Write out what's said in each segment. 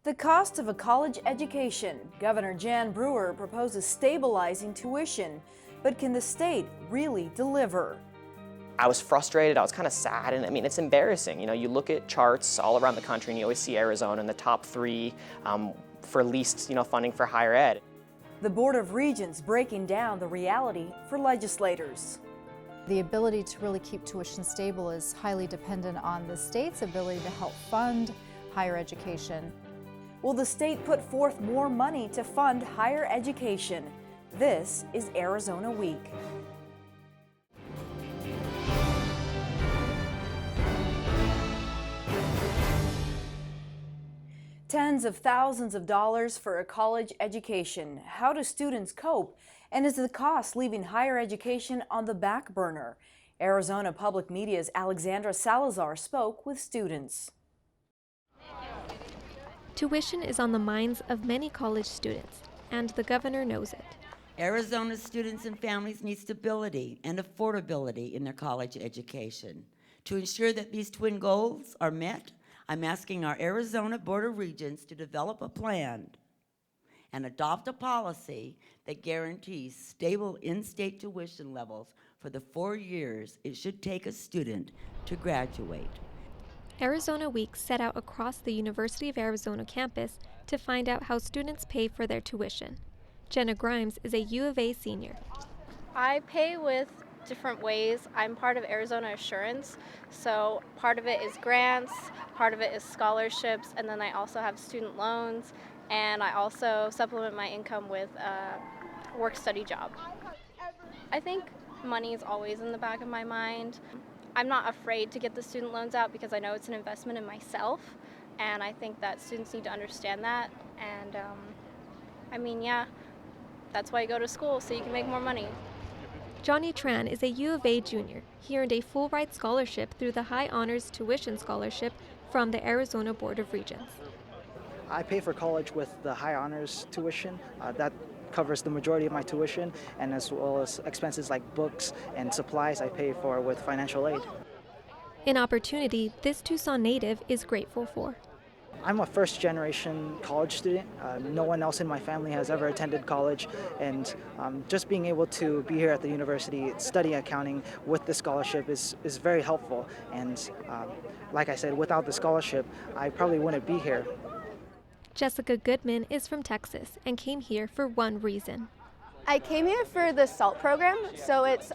The cost of a college education. Governor Jan Brewer proposes stabilizing tuition. But can the state really deliver? I was frustrated, I was kind of sad, and I mean, it's embarrassing. You know, you look at charts all around the country and you always see Arizona in the top three for least, funding for higher ed. The Board of Regents breaking down the reality for legislators. The ability to really keep tuition stable is highly dependent on the state's ability to help fund higher education. Will the state put forth more money to fund higher education? This is Arizona Week. Tens of thousands of dollars for a college education. How do students cope? And is the cost leaving higher education on the back burner? Arizona Public Media's Alexandra Salazar spoke with students. Tuition is on the minds of many college students, and the governor knows it. Arizona students and families need stability and affordability in their college education. To ensure that these twin goals are met, I'm asking our Arizona Board of Regents to develop a plan and adopt a policy that guarantees stable in-state tuition levels for the 4 years it should take a student to graduate. Arizona Week set out across the University of Arizona campus to find out how students pay for their tuition. Jenna Grimes is a U of A senior. I pay with different ways. I'm part of Arizona Assurance, so part of it is grants, part of it is scholarships, and then I also have student loans, and I also supplement my income with a work-study job. I think money is always in the back of my mind. I'm not afraid to get the student loans out because I know it's an investment in myself, and I think that students need to understand that. And that's why you go to school, so you can make more money. Johnny Tran is a U of A junior. He earned a full-ride scholarship through the High Honors Tuition Scholarship from the Arizona Board of Regents. I pay for college with the High Honors tuition. That covers the majority of my tuition, and as well as expenses like books and supplies I pay for with financial aid. An opportunity this Tucson native is grateful for. I'm a first-generation college student. No one else in my family has ever attended college, and just being able to be here at the university, study accounting with the scholarship is very helpful. And like I said, without the scholarship, I probably wouldn't be here. Jessica Goodman is from Texas and came here for one reason. I came here for the SALT program, so it's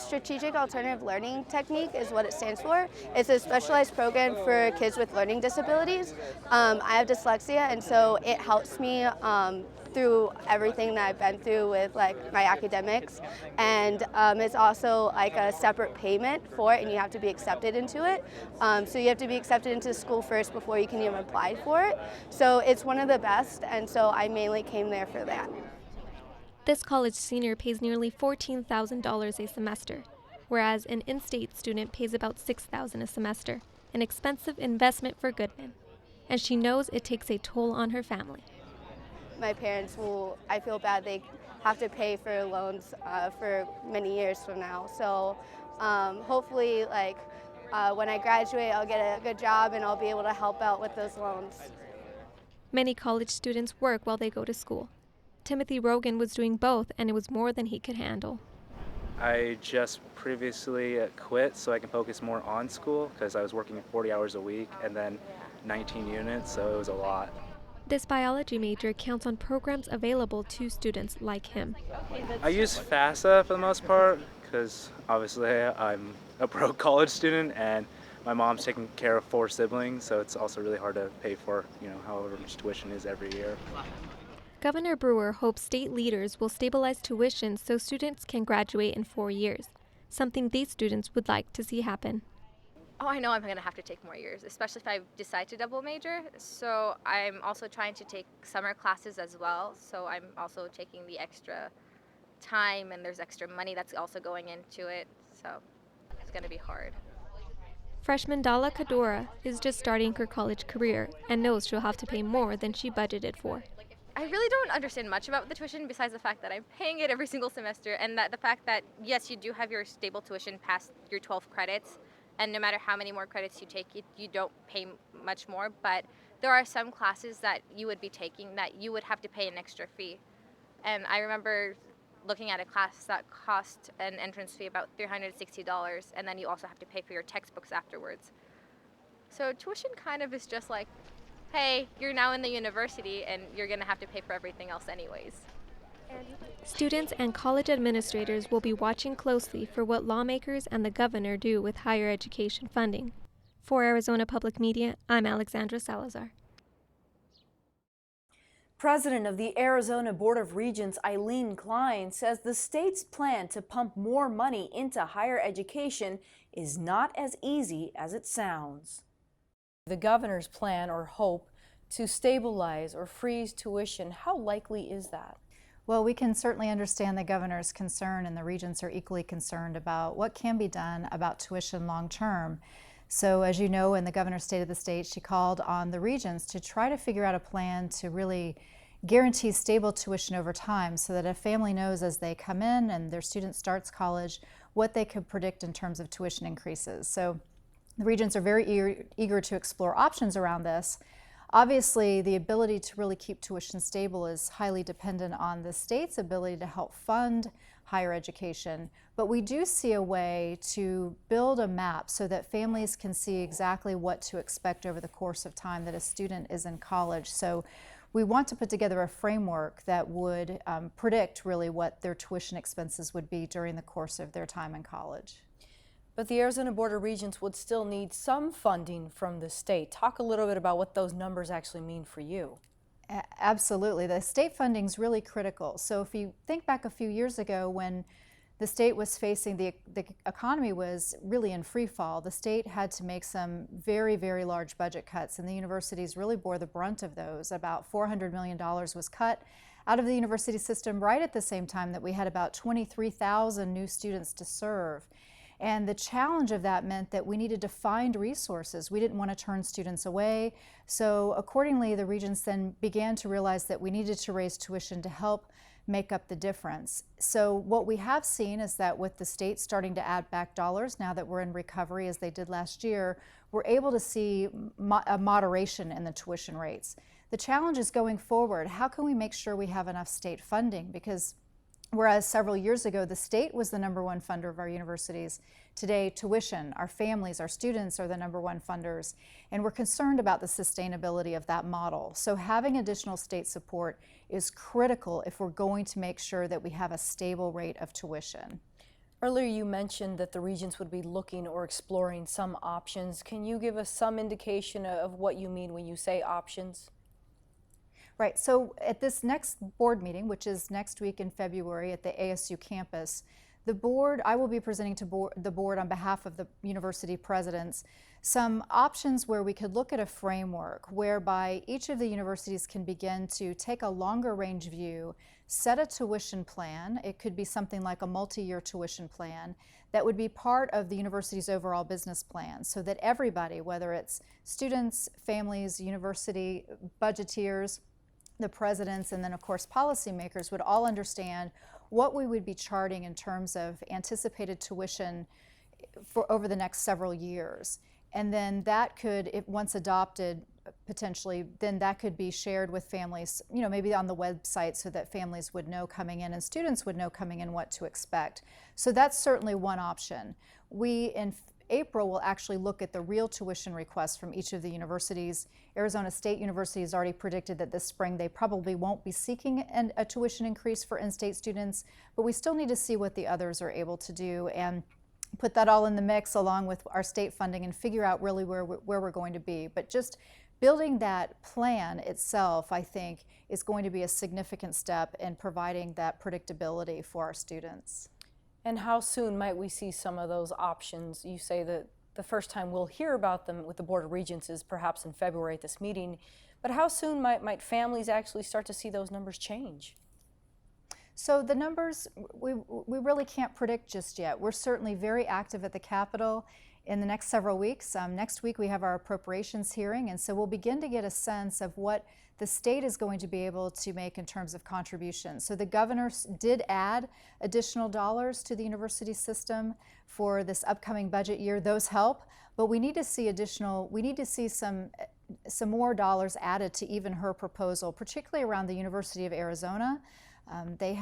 Strategic Alternative Learning Technique is what it stands for. It's a specialized program for kids with learning disabilities. I have dyslexia, and so it helps me through everything that I've been through with like my academics, and it's also like a separate payment for it, and you have to be accepted into it. So you have to be accepted into school first before you can even apply for it. So it's one of the best, and so I mainly came there for that. This college senior pays nearly $14,000 a semester, whereas an in-state student pays about $6,000 a semester, an expensive investment for Goodman. And she knows it takes a toll on her family. My parents I feel bad they have to pay for loans for many years from now. So hopefully when I graduate, I'll get a good job and I'll be able to help out with those loans. Many college students work while they go to school. Timothy Rogan was doing both, and it was more than he could handle. I just previously quit so I can focus more on school because I was working 40 hours a week and then 19 units, so it was a lot. This biology major counts on programs available to students like him. I use FAFSA for the most part because obviously I'm a broke college student and my mom's taking care of 4 siblings, so it's also really hard to pay for, however much tuition is every year. Governor Brewer hopes state leaders will stabilize tuition so students can graduate in 4 years, something these students would like to see happen. Oh, I know I'm going to have to take more years, especially if I decide to double major. So I'm also trying to take summer classes as well. So I'm also taking the extra time, and there's extra money that's also going into it. So it's going to be hard. Freshman Dala Kadora is just starting her college career and knows she'll have to pay more than she budgeted for. I really don't understand much about the tuition besides the fact that I'm paying it every single semester, and that the fact that, yes, you do have your stable tuition past your 12 credits, and no matter how many more credits you take, you don't pay much more, but there are some classes that you would be taking that you would have to pay an extra fee. And I remember looking at a class that cost an entrance fee about $360, and then you also have to pay for your textbooks afterwards. So tuition kind of is just like, hey, you're now in the university and you're going to have to pay for everything else anyways. Students and college administrators will be watching closely for what lawmakers and the governor do with higher education funding. For Arizona Public Media, I'm Alexandra Salazar. President of the Arizona Board of Regents, Eileen Klein, says the state's plan to pump more money into higher education is not as easy as it sounds. The governor's plan or hope to stabilize or freeze tuition, how likely is that? Well, we can certainly understand the governor's concern, and the regents are equally concerned about what can be done about tuition long term. So as you know, in the governor's State of the State, she called on the regents to try to figure out a plan to really guarantee stable tuition over time so that a family knows as they come in and their student starts college what they could predict in terms of tuition increases. So the regents are very eager to explore options around this. Obviously, the ability to really keep tuition stable is highly dependent on the state's ability to help fund higher education, but we do see a way to build a map so that families can see exactly what to expect over the course of time that a student is in college. So we want to put together a framework that would predict really what their tuition expenses would be during the course of their time in college. But the Arizona Board of Regents would still need some funding from the state. Talk a little bit about what those numbers actually mean for you. Absolutely. The state funding is really critical. So if you think back a few years ago when the state was facing, the economy was really in free fall, the state had to make some very, very large budget cuts, and the universities really bore the brunt of those. About $400 million was cut out of the university system right at the same time that we had about 23,000 new students to serve. And the challenge of that meant that we needed to find resources. We didn't want to turn students away. So accordingly, the regents then began to realize that we needed to raise tuition to help make up the difference. So what we have seen is that with the state starting to add back dollars now that we're in recovery as they did last year, we're able to see a moderation in the tuition rates. The challenge is going forward, how can we make sure we have enough state funding? Because whereas several years ago, the state was the #1 funder of our universities, today tuition, our families, our students are the #1 funders, and we're concerned about the sustainability of that model. So having additional state support is critical if we're going to make sure that we have a stable rate of tuition. Earlier you mentioned that the regents would be looking or exploring some options. Can you give us some indication of what you mean when you say options? Right, so at this next board meeting, which is next week in February at the ASU campus, the board, I will be presenting to the board on behalf of the university presidents some options where we could look at a framework whereby each of the universities can begin to take a longer range view, set a tuition plan. It could be something like a multi-year tuition plan that would be part of the university's overall business plan so that everybody, whether it's students, families, university budgeteers, the presidents, and then of course policymakers would all understand what we would be charting in terms of anticipated tuition for over the next several years. And then that could, if once adopted potentially, then that could be shared with families, you know, maybe on the website so that families would know coming in and students would know coming in what to expect. So that's certainly one option. We, in April, will actually look at the real tuition requests from each of the universities. Arizona State University has already predicted that this spring they probably won't be seeking a tuition increase for in-state students, but we still need to see what the others are able to do and put that all in the mix along with our state funding and figure out really where we're going to be. But just building that plan itself, I think, is going to be a significant step in providing that predictability for our students. And how soon might we see some of those options? You say that the first time we'll hear about them with the Board of Regents is perhaps in February at this meeting, but how soon might families actually start to see those numbers change? So the numbers, we really can't predict just yet. We're certainly very active at the Capitol in the next several weeks. Next week we have our appropriations hearing, and so we'll begin to get a sense of what the state is going to be able to make in terms of contributions. So the governor did add additional dollars to the university system for this upcoming budget year. Those help, but we need to see some more dollars added to even her proposal, particularly around the University of Arizona. They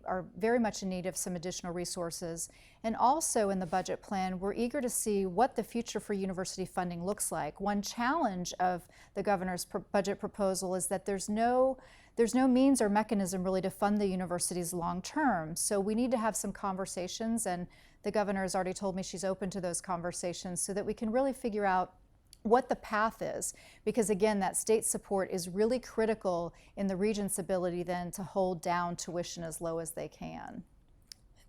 are very much in need of some additional resources. And also in the budget plan, we're eager to see what the future for university funding looks like. One challenge of the governor's budget proposal is that there's no means or mechanism really to fund the universities long term. So we need to have some conversations, and the governor has already told me she's open to those conversations so that we can really figure out what the path is, because again, that state support is really critical in the regent's ability then to hold down tuition as low as they can.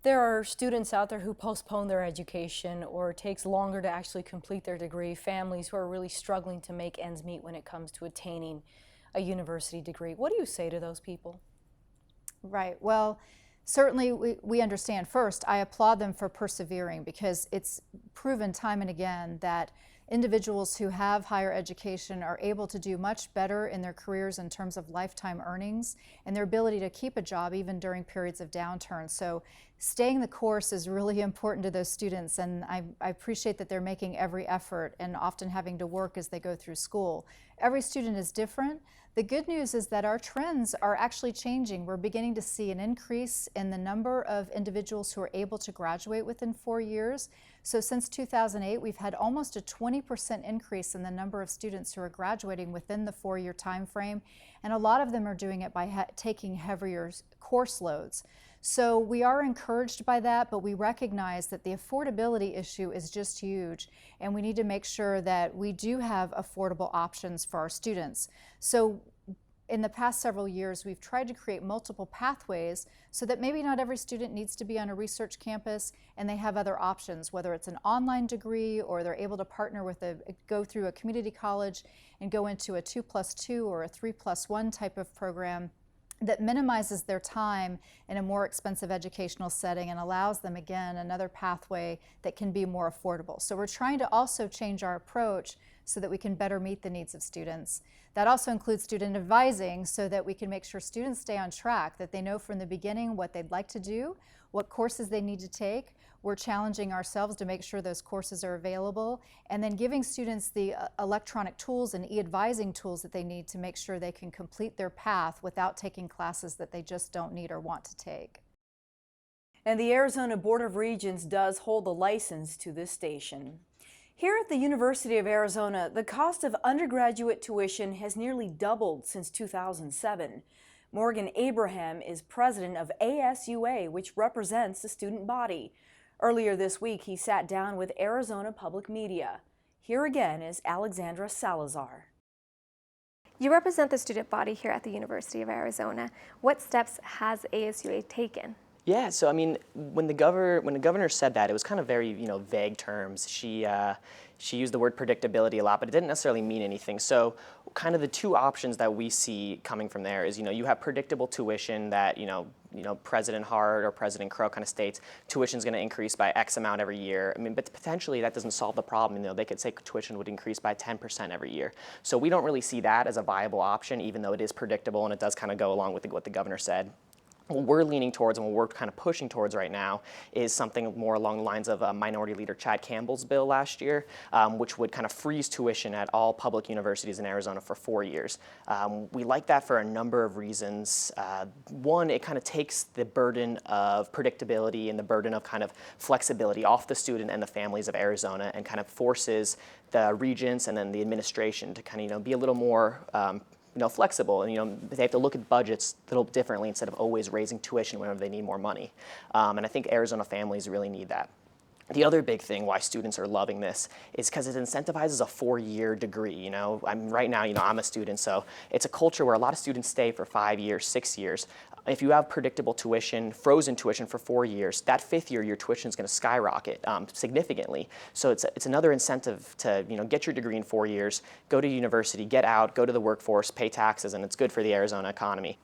There are students out there who postpone their education, or it takes longer to actually complete their degree, families who are really struggling to make ends meet when it comes to attaining a university degree. What do you say to those people? Right, well, certainly we understand. First, I applaud them for persevering, because it's proven time and again that individuals who have higher education are able to do much better in their careers in terms of lifetime earnings and their ability to keep a job even during periods of downturn. So staying the course is really important to those students, and I appreciate that they're making every effort and often having to work as they go through school. Every student is different. The good news is that our trends are actually changing. We're beginning to see an increase in the number of individuals who are able to graduate within 4 years. So since 2008, we've had almost a 20% increase in the number of students who are graduating within the 4-year time frame, and a lot of them are doing it by taking heavier course loads. So we are encouraged by that, but we recognize that the affordability issue is just huge, and we need to make sure that we do have affordable options for our students. So in the past several years, we've tried to create multiple pathways so that maybe not every student needs to be on a research campus, and they have other options, whether it's an online degree or they're able to partner with go through a community college and go into a 2+2 or a 3+1 type of program that minimizes their time in a more expensive educational setting and allows them, again, another pathway that can be more affordable. So we're trying to also change our approach so that we can better meet the needs of students. That also includes student advising so that we can make sure students stay on track, that they know from the beginning what they'd like to do, what courses they need to take. We're challenging ourselves to make sure those courses are available, and then giving students the electronic tools and e-advising tools that they need to make sure they can complete their path without taking classes that they just don't need or want to take. And the Arizona Board of Regents does hold the license to this station. Here at the University of Arizona, the cost of undergraduate tuition has nearly doubled since 2007. Morgan Abraham is president of ASUA, which represents the student body. Earlier this week, he sat down with Arizona Public Media. Here again is Alexandra Salazar. You represent the student body here at the University of Arizona. What steps has ASUA taken? Yeah, so I mean, when the governor said that, it was kind of very, vague terms. She used the word predictability a lot, but it didn't necessarily mean anything. So kind of the two options that we see coming from there is, you have predictable tuition that, President Hart or President Crow kind of states tuition is going to increase by X amount every year. I mean, but potentially that doesn't solve the problem. They could say tuition would increase by 10% every year. So we don't really see that as a viable option, even though it is predictable and it does kind of go along with what the governor said. What we're leaning towards and what we're kind of pushing towards right now is something more along the lines of Minority Leader Chad Campbell's bill last year, which would kind of freeze tuition at all public universities in Arizona for 4 years. We like that for a number of reasons. One, it kind of takes the burden of predictability and the burden of kind of flexibility off the student and the families of Arizona, and kind of forces the regents and then the administration to kind of, be a little more flexible, and they have to look at budgets a little differently instead of always raising tuition whenever they need more money. And I think Arizona families really need that. The other big thing why students are loving this is because it incentivizes a 4-year degree. Right now, I'm a student, so it's a culture where a lot of students stay for 5 years, 6 years. If you have predictable tuition, frozen tuition for 4 years, that 5th year, your tuition is going to skyrocket significantly. So it's another incentive to get your degree in 4 years, go to university, get out, go to the workforce, pay taxes, and it's good for the Arizona economy.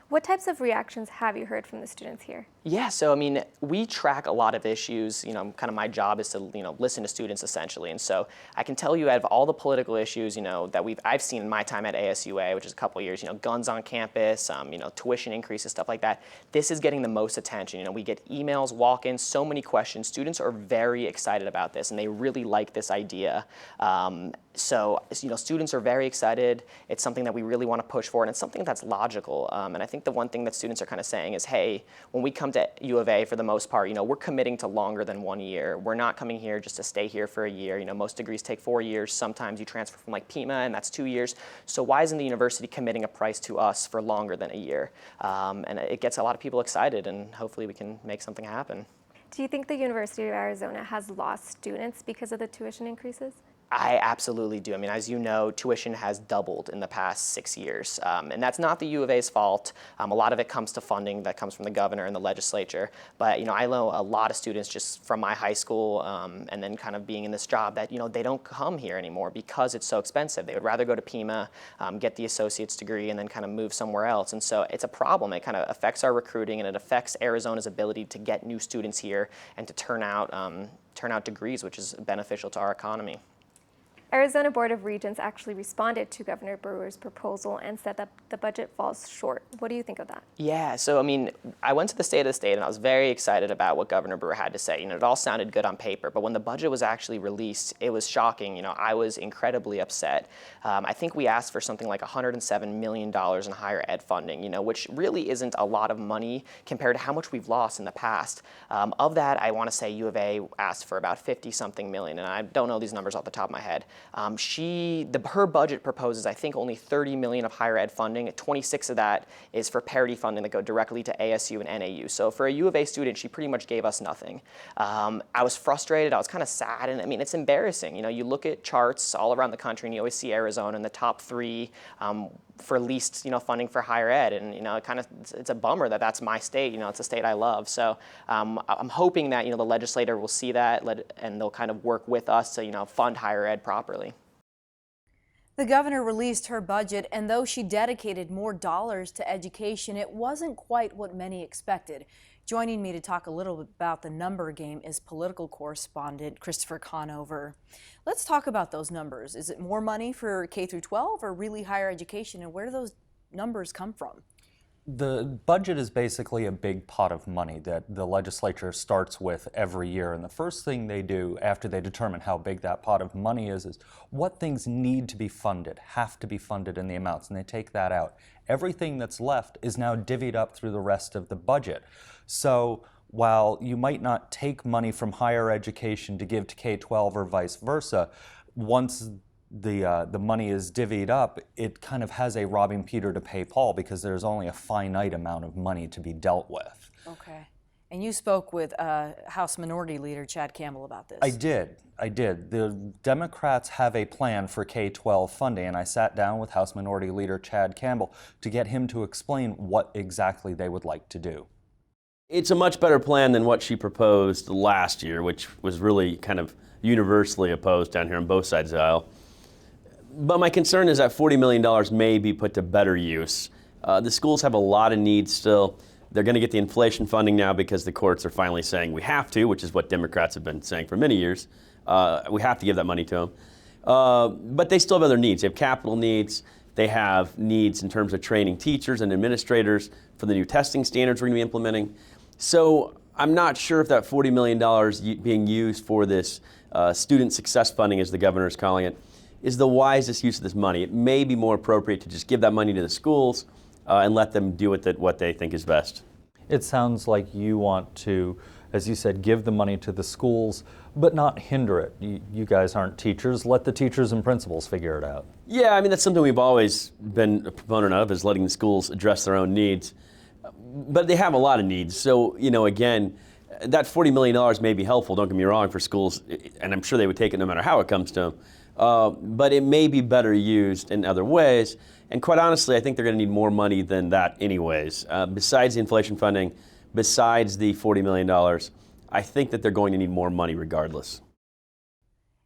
What types of reactions have you heard from the students here? Yeah, so I mean, we track a lot of issues. Kind of my job is to listen to students essentially, and so I can tell you out of all the political issues that I've seen in my time at ASUA, which is a couple of years, guns on campus, tuition increases, stuff like that. This is getting the most attention. We get emails, walk-ins, so many questions. Students are very excited about this, and they really like this idea. So students are very excited. It's something that we really want to push for, and it's something that's logical. And I think the one thing that students are kind of saying is, hey, when we come to U of A, for the most part, we're committing to longer than 1 year. We're not coming here just to stay here for a year. Most degrees take 4 years. Sometimes you transfer from like PIMA, and that's 2 years. So why isn't the university committing a price to us for longer than a year? And it gets a lot of people excited, and hopefully we can make something happen. Do you think the University of Arizona has lost students because of the tuition increases? I absolutely do. I mean, as you know, tuition has doubled in the past 6 years. And that's not the U of A's fault. A lot of it comes to funding that comes from the governor and the legislature. But, I know a lot of students just from my high school and then kind of being in this job that, they don't come here anymore because it's so expensive. They would rather go to PIMA, get the associate's degree, and then kind of move somewhere else. And so it's a problem. It kind of affects our recruiting, and it affects Arizona's ability to get new students here and to turn out degrees, which is beneficial to our economy. Arizona Board of Regents actually responded to Governor Brewer's proposal and said that the budget falls short. What do you think of that? Yeah, so I mean, I went to the State of the State and I was very excited about what Governor Brewer had to say. It all sounded good on paper, but when the budget was actually released, it was shocking. I was incredibly upset. I think we asked for something like $107 million in higher ed funding, which really isn't a lot of money compared to how much we've lost in the past. Of that, I want to say U of A asked for about 50-something million, and I don't know these numbers off the top of my head. Her budget proposes, I think, only $30 million of higher ed funding. 26 of that is for parity funding that go directly to ASU and NAU. So for a U of A student, she pretty much gave us nothing. I was frustrated. I was kind of sad, and I mean, it's embarrassing. You look at charts all around the country, and you always see Arizona in the top 3 for least, funding for higher ed, and it's a bummer that that's my state. It's a state I love. So I'm hoping that the legislator will see that and they'll kind of work with us to fund higher ed properly. The governor released her budget, and though she dedicated more dollars to education, it wasn't quite what many expected. Joining me to talk a little bit about the number game is political correspondent Christopher Conover. Let's talk about those numbers. Is it more money for K through 12 or really higher education, and where do those numbers come from? The budget is basically a big pot of money that the legislature starts with every year, and the first thing they do after they determine how big that pot of money is what things need to be funded, have to be funded in the amounts, and they take that out. Everything that's left is now divvied up through the rest of the budget. So while you might not take money from higher education to give to K-12 or vice versa, once the money is divvied up, it kind of has a robbing Peter to pay Paul because there's only a finite amount of money to be dealt with. Okay. And you spoke with House Minority Leader Chad Campbell about this. I did. The Democrats have a plan for K-12 funding, and I sat down with House Minority Leader Chad Campbell to get him to explain what exactly they would like to do. It's a much better plan than what she proposed last year, which was really kind of universally opposed down here on both sides of the aisle. But my concern is that $40 million may be put to better use. The schools have a lot of needs still. They're going to get the inflation funding now because the courts are finally saying we have to, which is what Democrats have been saying for many years. We have to give that money to them. But they still have other needs. They have capital needs. They have needs in terms of training teachers and administrators for the new testing standards we're going to be implementing. So I'm not sure if that $40 million being used for this student success funding, as the governor is calling it, is the wisest use of this money. It may be more appropriate to just give that money to the schools and let them do with it what they think is best. It sounds like you want to, as you said, give the money to the schools, but not hinder it. You guys aren't teachers. Let the teachers and principals figure it out. Yeah, I mean, that's something we've always been a proponent of, is letting the schools address their own needs. But they have a lot of needs. So, again, that $40 million may be helpful, don't get me wrong, for schools, and I'm sure they would take it no matter how it comes to them. But it may be better used in other ways. And quite honestly, I think they're going to need more money than that anyways. Besides the inflation funding, besides the $40 million, I think that they're going to need more money regardless.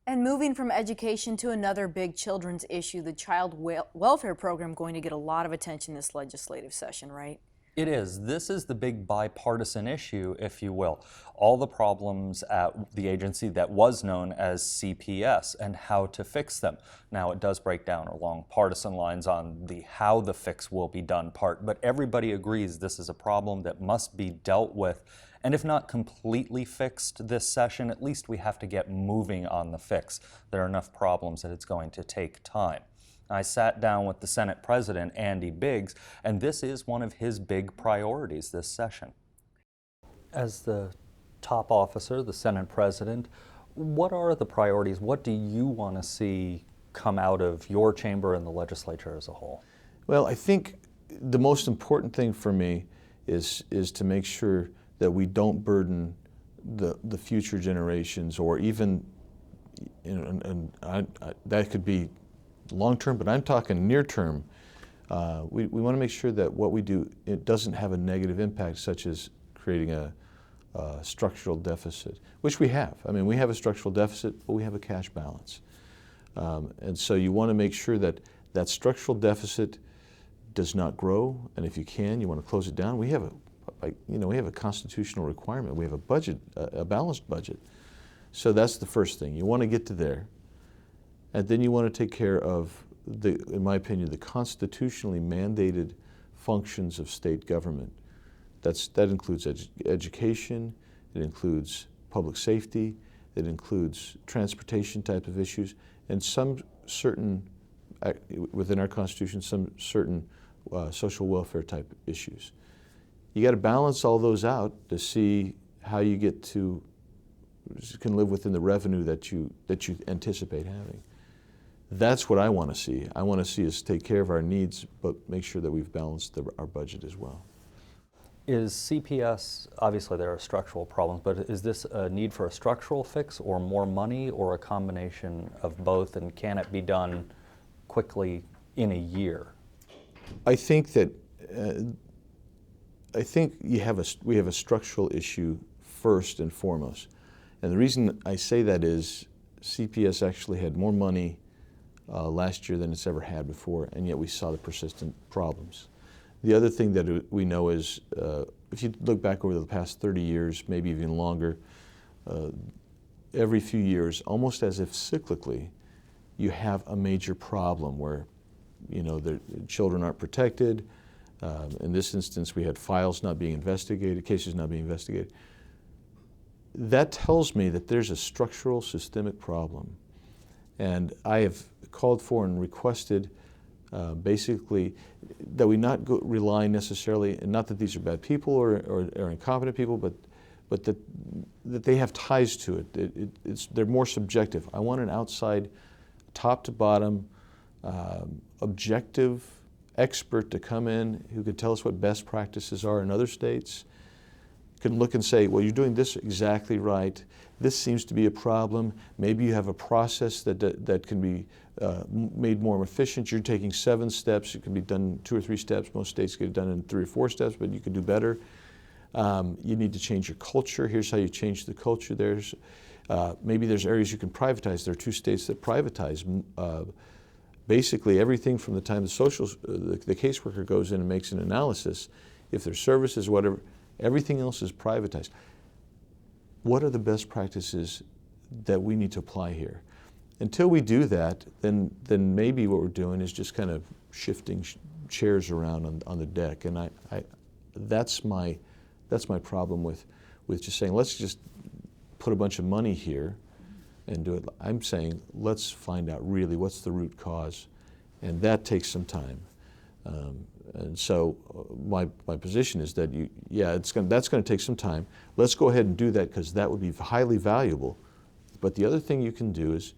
And moving from education to another big children's issue, the child welfare program going to get a lot of attention this legislative session, right? It is. This is the big bipartisan issue, if you will. All the problems at the agency that was known as CPS and how to fix them. Now, it does break down along partisan lines on the how the fix will be done part, but everybody agrees this is a problem that must be dealt with. And if not completely fixed this session, at least we have to get moving on the fix. There are enough problems that it's going to take time. I sat down with the Senate President, Andy Biggs, and this is one of his big priorities this session. As the top officer, the Senate President, what are the priorities? What do you want to see come out of your chamber and the legislature as a whole? Well, I think the most important thing for me is to make sure that we don't burden the future generations, or even, that could be long-term, but I'm talking near-term. We want to make sure that what we do, it doesn't have a negative impact, such as creating a structural deficit, which we have. I mean, we have a structural deficit, but we have a cash balance. And so you want to make sure that that structural deficit does not grow, and if you can, you want to close it down. We have a constitutional requirement. We have a budget, a balanced budget. So that's the first thing. You want to get to there. And then you want to take care of, in my opinion, the constitutionally mandated functions of state government. That includes education, it includes public safety, it includes transportation type of issues, and some certain, within our Constitution, some certain social welfare type issues. You got to balance all those out to see how you can live within the revenue that you anticipate having. That's what I want to see. I want to see us take care of our needs, but make sure that we've balanced our budget as well. Is CPS, obviously there are structural problems, but is this a need for a structural fix or more money, or a combination of both, and can it be done quickly in a year? I think that we have a structural issue first and foremost. And the reason I say that is CPS actually had more money last year than it's ever had before, and yet we saw the persistent problems. The other thing that we know is, if you look back over the past 30 years, maybe even longer, every few years, almost as if cyclically, you have a major problem where, the children aren't protected. In this instance, we had files not being investigated, cases not being investigated. That tells me that there's a structural systemic problem. And I have called for and requested basically that we not rely necessarily, and not that these are bad people or incompetent people, but that they have ties to it. They're more subjective. I want an outside, top to bottom, objective expert to come in who can tell us what best practices are in other states, can look and say, well, you're doing this exactly right. This seems to be a problem. Maybe you have a process that can be made more efficient. You're taking 7 steps. It can be done in 2 or 3 steps. Most states get it done in 3 or 4 steps, but you can do better. You need to change your culture. Here's how you change the culture. Maybe there's areas you can privatize. There are 2 states that privatize basically everything from the time the caseworker goes in and makes an analysis. If there's services, whatever, everything else is privatized. What are the best practices that we need to apply here? Until we do that, then maybe what we're doing is just kind of shifting chairs around on the deck. And that's my problem with just saying, let's just put a bunch of money here and do it. I'm saying, let's find out really what's the root cause, and that takes some time. And so my position is that that's going to take some time. Let's go ahead and do that, because that would be highly valuable. But the other thing you can do is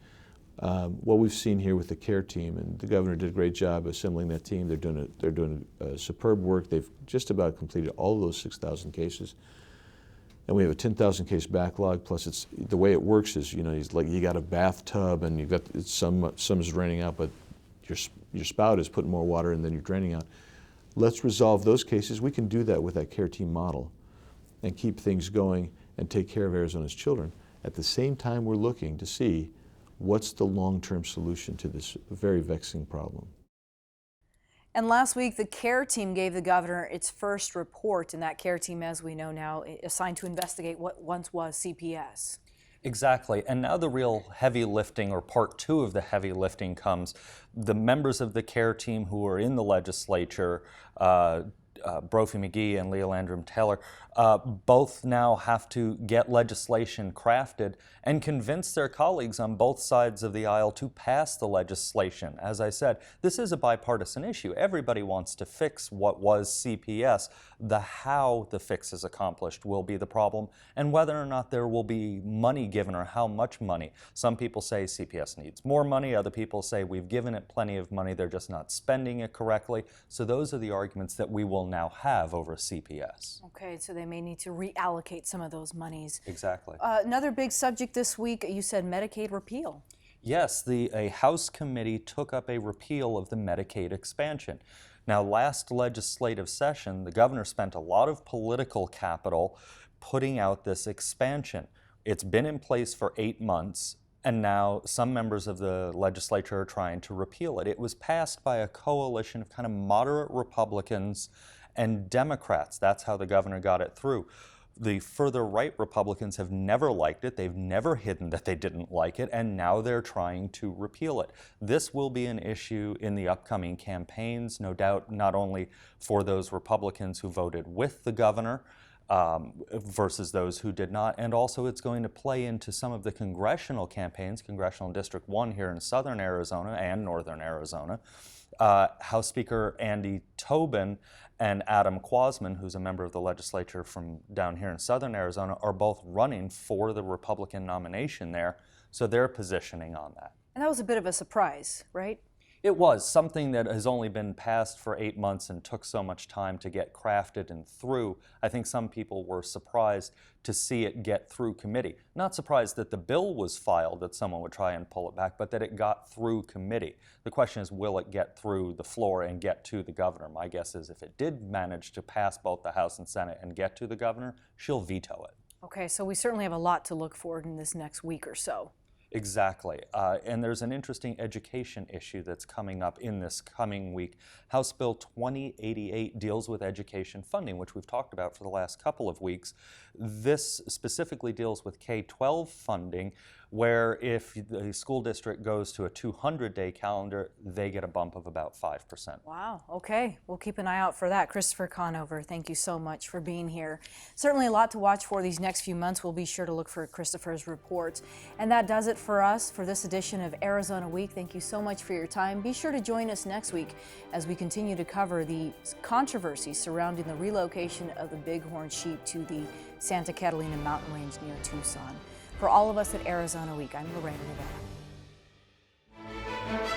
what we've seen here with the CARE team, and the governor did a great job assembling that team. They're doing superb work. They've just about completed all of those 6,000 cases. And we have a 10,000 case backlog. Plus, the way it works is, it's like you got a bathtub and you've got some is draining out, but your spout is putting more water in than you're draining out. Let's resolve those cases. We can do that with that CARE team model and keep things going and take care of Arizona's children. At the same time, we're looking to see what's the long-term solution to this very vexing problem. And last week, the CARE team gave the governor its first report, and that CARE team, as we know now, assigned to investigate what once was CPS. Exactly, and now the real heavy lifting, or part two of the heavy lifting, comes. The members of the CARE team who are in the legislature, Brophy McGee and Leah Landrum Taylor, both now have to get legislation crafted and convince their colleagues on both sides of the aisle to pass the legislation. As I said, this is a bipartisan issue. Everybody wants to fix what was CPS. The how the fix is accomplished will be the problem, and whether or not there will be money given or how much money. Some people say CPS needs more money. Other people say we've given it plenty of money, they're just not spending it correctly. So those are the arguments that we will now have over CPS. Okay, so they may need to reallocate some of those monies. Exactly. Another big subject this week, you said Medicaid repeal. Yes, a House committee took up a repeal of the Medicaid expansion. Now, last legislative session, the governor spent a lot of political capital putting out this expansion. It's been in place for 8 months, and now some members of the legislature are trying to repeal it. It was passed by a coalition of kind of moderate Republicans and Democrats. That's how the governor got it through. The further right Republicans have never liked it. They've never hidden that they didn't like it, and now they're trying to repeal it. This will be an issue in the upcoming campaigns, no doubt, not only for those Republicans who voted with the governor versus those who did not, and also it's going to play into some of the congressional campaigns, Congressional District 1 here in southern Arizona and northern Arizona. House Speaker Andy Tobin and Adam Quasman, who's a member of the legislature from down here in southern Arizona, are both running for the Republican nomination there, so they're positioning on that. And that was a bit of a surprise, right? It was something that has only been passed for 8 months and took so much time to get crafted and through. I think some people were surprised to see it get through committee. Not surprised that the bill was filed, that someone would try and pull it back, but that it got through committee. The question is, will it get through the floor and get to the governor? My guess is if it did manage to pass both the House and Senate and get to the governor, she'll veto it. Okay, so we certainly have a lot to look forward in this next week or so. Exactly. And there's an interesting education issue that's coming up in this coming week. House Bill 2088 deals with education funding, which we've talked about for the last couple of weeks. This specifically deals with K-12 funding, where if the school district goes to a 200-day calendar, they get a bump of about 5%. Wow, okay. We'll keep an eye out for that. Christopher Conover, thank you so much for being here. Certainly a lot to watch for these next few months. We'll be sure to look for Christopher's reports. And that does it for us for this edition of Arizona Week. Thank you so much for your time. Be sure to join us next week as we continue to cover the controversy surrounding the relocation of the bighorn sheep to the Santa Catalina mountain range near Tucson. For all of us at Arizona Week, I'm Lorraine Rivera.